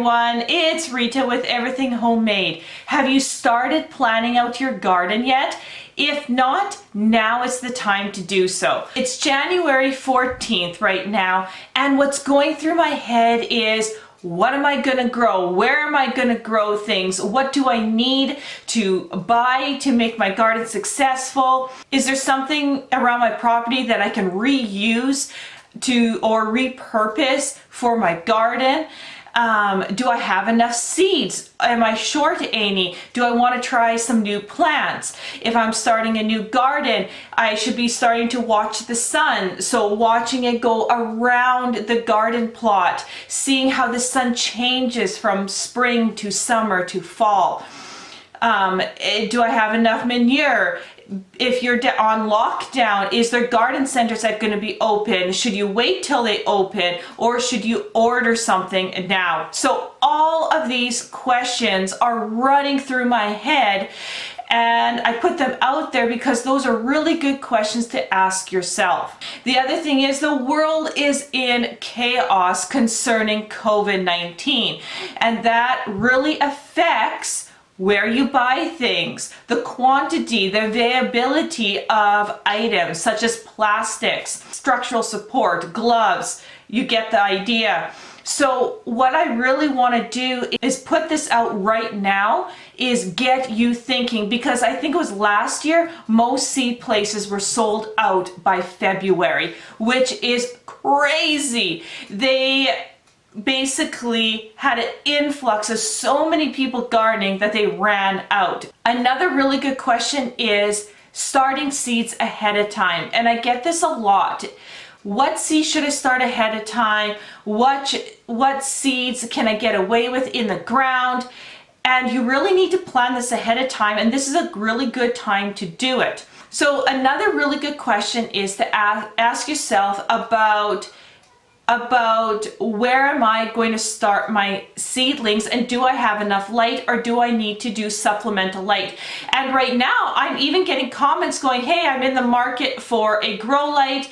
everyone, it's Rita with Everything Homemade. Have you started planning out your garden yet? If not, now is the time to do so. It's January 14th right now, and what's going through my head is, what am I gonna grow? Where am I gonna grow things? What do I need to buy to make my garden successful? Is there something around my property that I can reuse or repurpose for my garden? Do I have enough seeds? Am I short any? Do I want to try some new plants? If I'm starting a new garden, I should be starting to watch the sun. So watching it go around the garden plot, seeing how the sun changes from spring to summer to fall. Do I have enough manure? If you're on lockdown, is there garden centers that are going to be open? Should you wait till they open, or should you order something now? So all of these questions are running through my head, and I put them out there because those are really good questions to ask yourself. The other thing is, the world is in chaos concerning COVID-19, and that really affects where you buy things, the quantity, the availability of items such as plastics, structural support, gloves. You get the idea. So what I really want to do is put this out right now, is get you thinking, because I think it was last year, most seed places were sold out by February, which is crazy. They basically had an influx of so many people gardening that they ran out. Another really good question is starting seeds ahead of time, and I get this a lot. What seeds should I start ahead of time? What seeds can I get away with in the ground? And you really need to plan this ahead of time, and this is a really good time to do it. So another really good question is to ask yourself about where am I going to start my seedlings, and do I have enough light, or do I need to do supplemental light? And right now I'm even getting comments going, hey, I'm in the market for a grow light.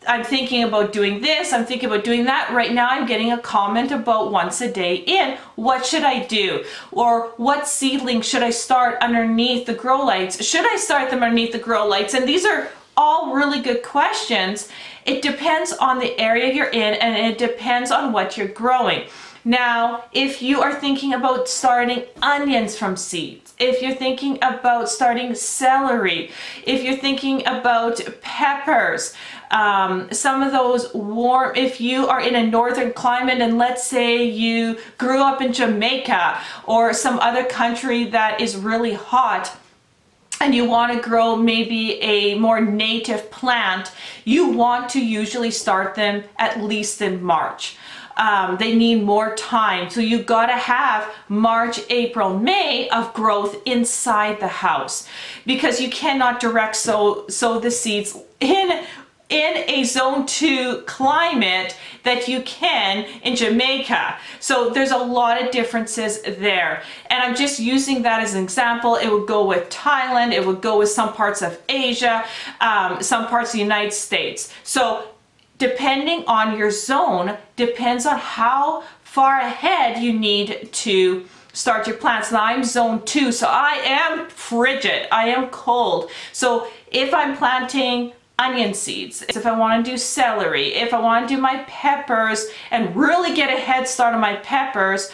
I'm thinking about doing this, I'm thinking about doing that. Right now I'm getting a comment about once a day in. What should I do? Or what seedling should I start underneath the grow lights? Should I start them underneath the grow lights? And these are all really good questions. It depends on the area you're in, and it depends on what you're growing. Now, if you are thinking about starting onions from seeds, if you're thinking about starting celery, if you're thinking about peppers, some of those warm, if you are in a northern climate, and let's say you grew up in Jamaica or some other country that is really hot, and you want to grow maybe a more native plant, you want to usually start them at least in March. They need more time. So you gotta have March, April, May of growth inside the house, because you cannot direct sow the seeds in a zone 2 climate that you can in Jamaica. So there's a lot of differences there. And I'm just using that as an example. It would go with Thailand, it would go with some parts of Asia, some parts of the United States. So depending on your zone, depends on how far ahead you need to start your plants. Now I'm zone 2, so I am frigid, I am cold. So if I'm planting onion seeds, if I want to do celery, if I want to do my peppers and really get a head start on my peppers,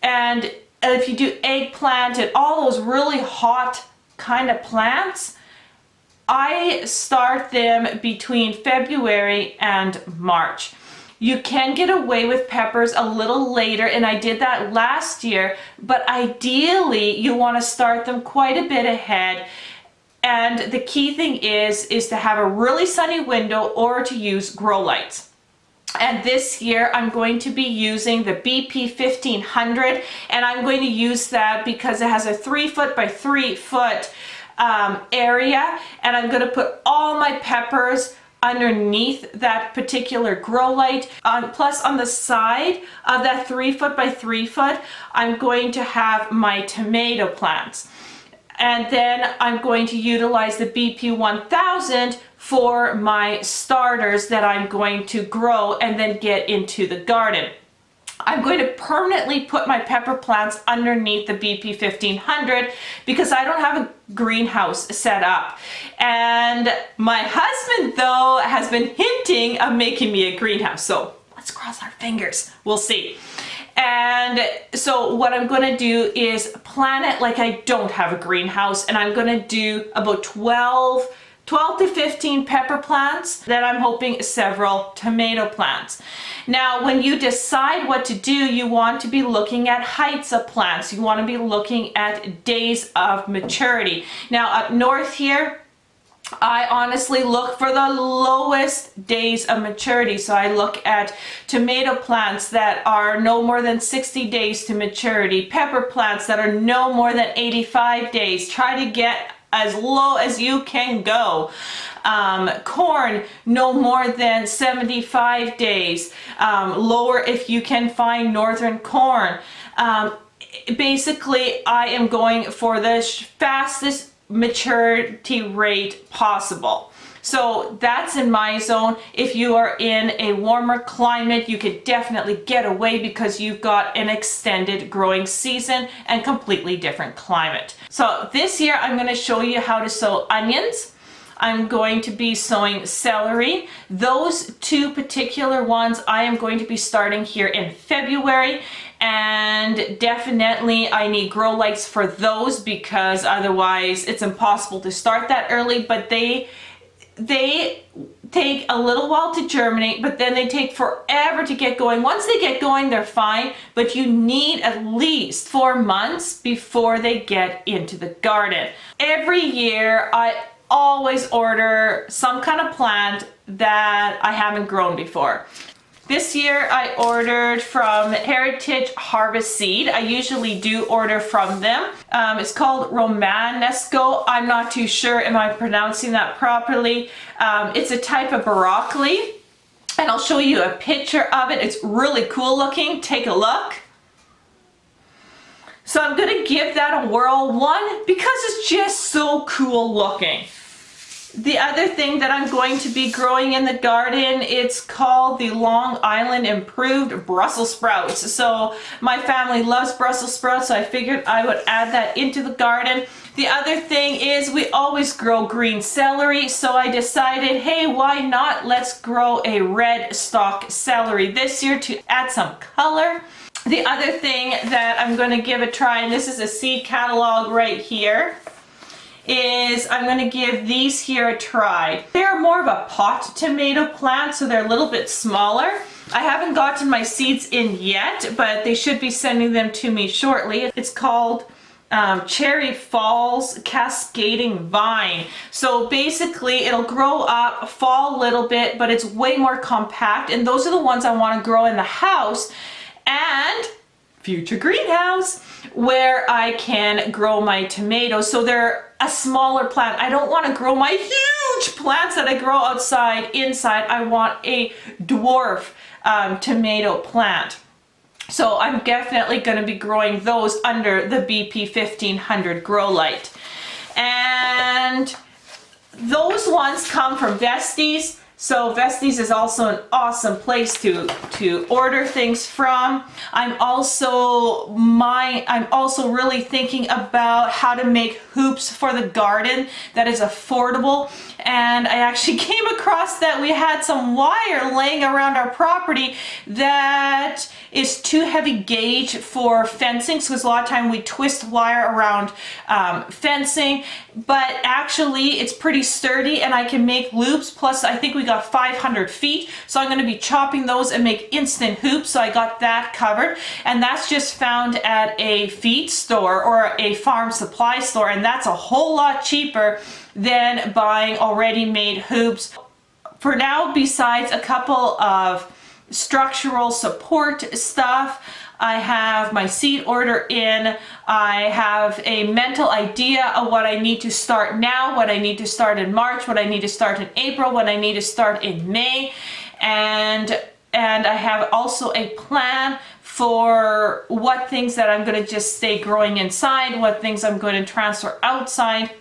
and if you do eggplant and all those really hot kind of plants, I start them between February and March. You can get away with peppers a little later, and I did that last year, but ideally you want to start them quite a bit ahead. And the key thing is to have a really sunny window, or to use grow lights. And this year I'm going to be using the BP 1500, and I'm going to use that because it has a 3 foot by 3 foot area, and I'm going to put all my peppers underneath that particular grow light. Plus on the side of that 3 foot by 3 foot, I'm going to have my tomato plants. And then I'm going to utilize the BP 1000 for my starters that I'm going to grow and then get into the garden. I'm going to permanently put my pepper plants underneath the BP 1500 because I don't have a greenhouse set up. And my husband, though, has been hinting of making me a greenhouse. So let's cross our fingers. We'll see. And so what I'm going to do is plant it like I don't have a greenhouse, and I'm going to do about 12 to 15 pepper plants, then I'm hoping several tomato plants. Now, when you decide what to do, you want to be looking at heights of plants. You want to be looking at days of maturity. Now, up north here, I honestly look for the lowest days of maturity. So I look at tomato plants that are no more than 60 days to maturity, pepper plants that are no more than 85 days. Try to get as low as you can go. Corn, no more than 75 days. Lower if you can find northern corn. Basically, I am going for the fastest maturity rate possible. So that's in my zone. If you are in a warmer climate, you could definitely get away because you've got an extended growing season and completely different climate. So this year I'm going to show you how to sow onions. I'm going to be sowing celery. Those two particular ones I am going to be starting here in February, and definitely I need grow lights for those because otherwise it's impossible to start that early. But they take a little while to germinate, but then they take forever to get going. Once they get going, they're fine, but you need at least 4 months before they get into the garden. Every year I always order some kind of plant that I haven't grown before. This year I ordered from Heritage Harvest Seed. I usually do order from them. It's called Romanesco. I'm not too sure, am I pronouncing that properly? It's a type of broccoli, and I'll show you a picture of it. It's really cool looking. Take a look. So I'm gonna give that a whirl, one, because it's just so cool looking. The other thing that I'm going to be growing in the garden, it's called the Long Island Improved Brussels sprouts. So my family loves Brussels sprouts, so I figured I would add that into the garden. The other thing is we always grow green celery, so I decided, hey, why not? Let's grow a red stalk celery this year to add some color. The other thing that I'm going to give a try, and this is a seed catalog right here, is I'm going to give these here a try. They're more of a pot tomato plant, so they're a little bit smaller. I haven't gotten my seeds in yet, but they should be sending them to me shortly. It's called Cherry Falls Cascading Vine. So basically it'll grow up, fall a little bit, but it's way more compact, and those are the ones I want to grow in the house and future greenhouse where I can grow my tomatoes. So they're a smaller plant. I don't want to grow my huge plants that I grow outside inside. I want a dwarf tomato plant. So I'm definitely going to be growing those under the BP 1500 grow light. And those ones come from Vesties. So Vesties is also an awesome place to order things from. I'm also really thinking about how to make hoops for the garden that is affordable. And I actually came across that we had some wire laying around our property that is too heavy gauge for fencing, because a lot of time we twist wire around fencing, but actually it's pretty sturdy and I can make loops. Plus I think we got 500 feet, so I'm going to be chopping those and make instant hoops. So I got that covered, and that's just found at a feed store or a farm supply store, and that's a whole lot cheaper than buying already made hoops. For now, besides a couple of structural support stuff, I have my seed order in. I have a mental idea of what I need to start now, what I need to start in March, what I need to start in April, what I need to start in May, and I have also a plan for what things that I'm going to just stay growing inside, what things I'm going to transfer outside.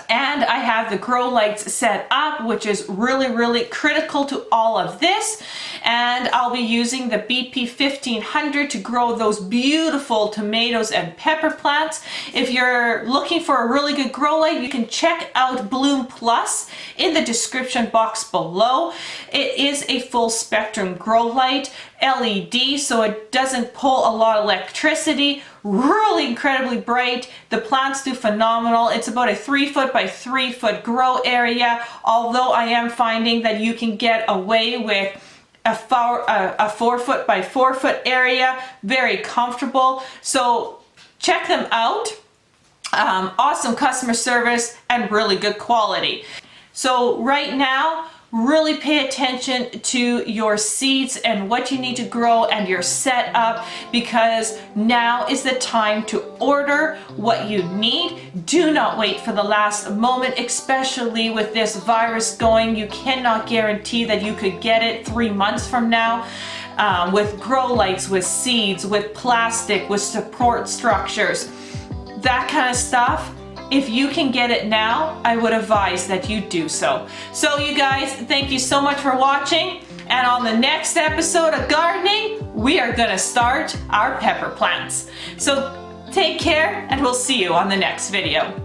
And I have the grow lights set up, which is really critical to all of this. And I'll be using the BP 1500 to grow those beautiful tomatoes and pepper plants. If you're looking for a really good grow light, you can check out Bloom Plus in the description box below. It is a full spectrum grow light, LED, so it doesn't pull a lot of electricity. Really incredibly bright. The plants do phenomenal. It's about a 3 foot by 3 foot grow area, although I am finding that you can get away with a 4 foot by 4 foot area, very comfortable. So check them out. Awesome customer service and really good quality. So right now, really pay attention to your seeds and what you need to grow and your setup, because now is the time to order what you need. Do not wait for the last moment, especially with this virus going. You cannot guarantee that you could get it 3 months from now. With grow lights, with seeds, with plastic, with support structures, that kind of stuff. If you can get it now, I would advise that you do so. So you guys, thank you so much for watching. And on the next episode of gardening, we are gonna start our pepper plants. So take care, and we'll see you on the next video.